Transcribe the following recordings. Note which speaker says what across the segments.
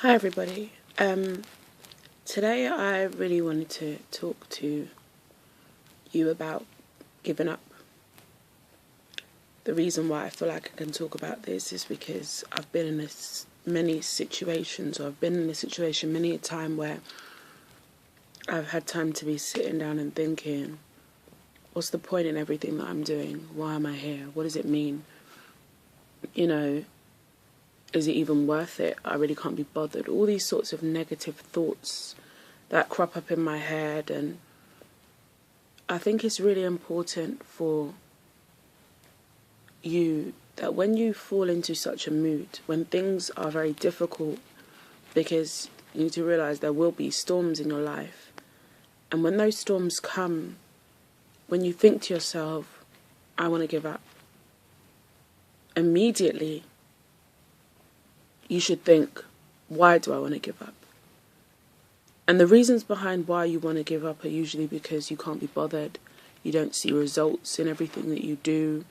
Speaker 1: Hi everybody. Today I really wanted to talk to you about giving up. The reason why I feel like I can talk about this is because I've been in many situations, or I've been in a situation many a time where I've had time to be sitting down and thinking, what's the point in everything that I'm doing? Why am I here? What does it mean? Is it even worth it? I really can't be bothered. All these sorts of negative thoughts that crop up in my head, and I think it's really important for you that when you fall into such a mood, when things are very difficult, because you need to realize there will be storms in your life, and when those storms come, when you think to yourself, I want to give up, immediately you should think, why do I want to give up? And the reasons behind why you want to give up are usually because you can't be bothered, you don't see results in everything that you do,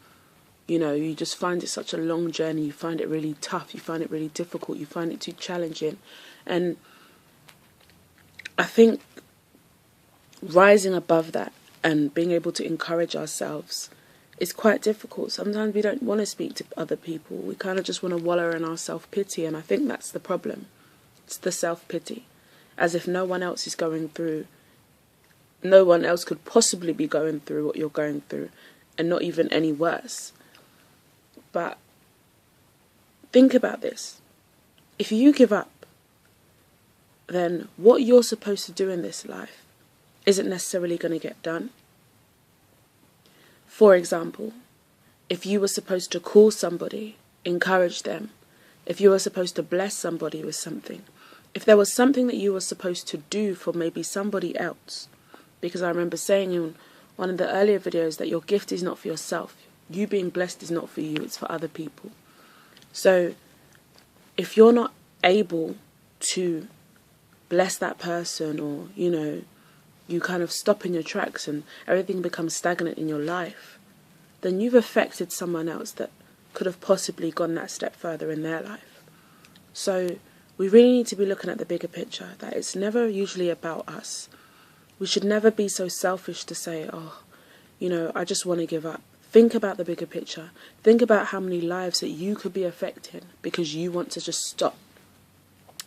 Speaker 1: you just find it such a long journey, you find it really tough, you find it really difficult, you find it too challenging. And I think rising above that and being able to encourage ourselves is quite difficult. Sometimes we don't want to speak to other people. We kind of just want to wallow in our self-pity, and I think that's the problem. It's the self-pity. As if no one else is going through, no one else could possibly be going through what you're going through, and not even any worse. But think about this. If you give up, then what you're supposed to do in this life isn't necessarily going to get done. For example, if you were supposed to call somebody, encourage them, if you were supposed to bless somebody with something, if there was something that you were supposed to do for maybe somebody else, because I remember saying in one of the earlier videos that your gift is not for yourself. You being blessed is not for you, it's for other people. So if you're not able to bless that person, or, you kind of stop in your tracks and everything becomes stagnant in your life, then you've affected someone else that could have possibly gone that step further in their life. So we really need to be looking at the bigger picture, that it's never usually about us. We should never be so selfish to say, I just want to give up. Think about the bigger picture. Think about how many lives that you could be affecting because you want to just stop,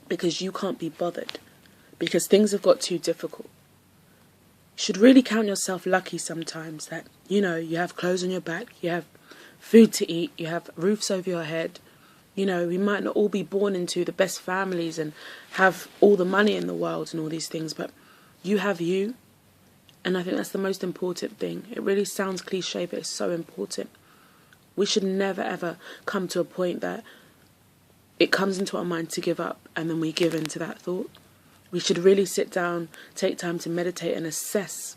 Speaker 1: because you can't be bothered, because things have got too difficult. You should really count yourself lucky sometimes that, you have clothes on your back, you have food to eat, you have roofs over your head. We might not all be born into the best families and have all the money in the world and all these things, but you have you. And I think that's the most important thing. It really sounds cliche, but it's so important. We should never ever come to a point that it comes into our mind to give up and then we give in to that thought. We should really sit down, take time to meditate and assess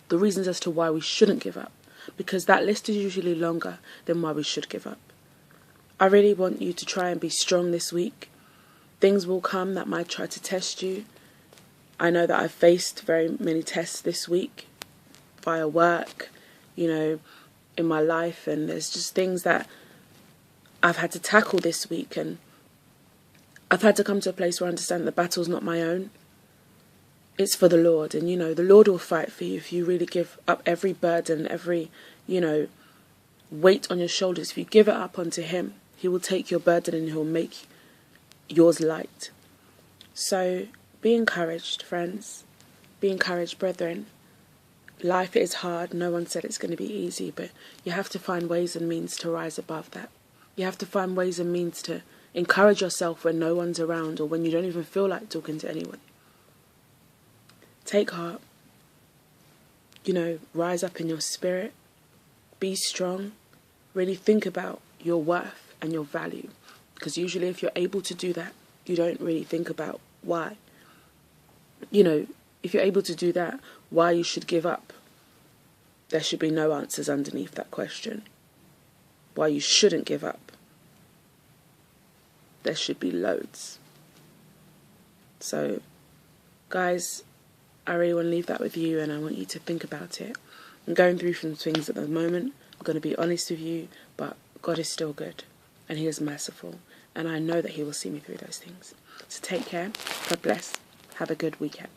Speaker 1: the reasons as to why we shouldn't give up, because that list is usually longer than why we should give up. I really want you to try and be strong this week. Things will come that might try to test you. I know that I've faced very many tests this week via work, in my life, and there's just things that I've had to tackle this week, and I've had to come to a place where I understand the battle's not my own. It's for the Lord, and the Lord will fight for you if you really give up every burden, every, weight on your shoulders. If you give it up unto Him, He will take your burden and He'll make yours light. So be encouraged, friends. Be encouraged, brethren. Life is hard. No one said it's going to be easy, but you have to find ways and means to rise above that. You have to find ways and means to encourage yourself when no one's around, or when you don't even feel like talking to anyone. Take heart. Rise up in your spirit. Be strong. Really think about your worth and your value. Because usually if you're able to do that, you don't really think about why. If you're able to do that, why you should give up, there should be no answers underneath that question. Why you shouldn't give up, there should be loads. So, guys, I really want to leave that with you, and I want you to think about it. I'm going through some things at the moment. I'm going to be honest with you, but God is still good, and He is merciful, and I know that he will see me through those things. So take care. God bless. Have a good weekend.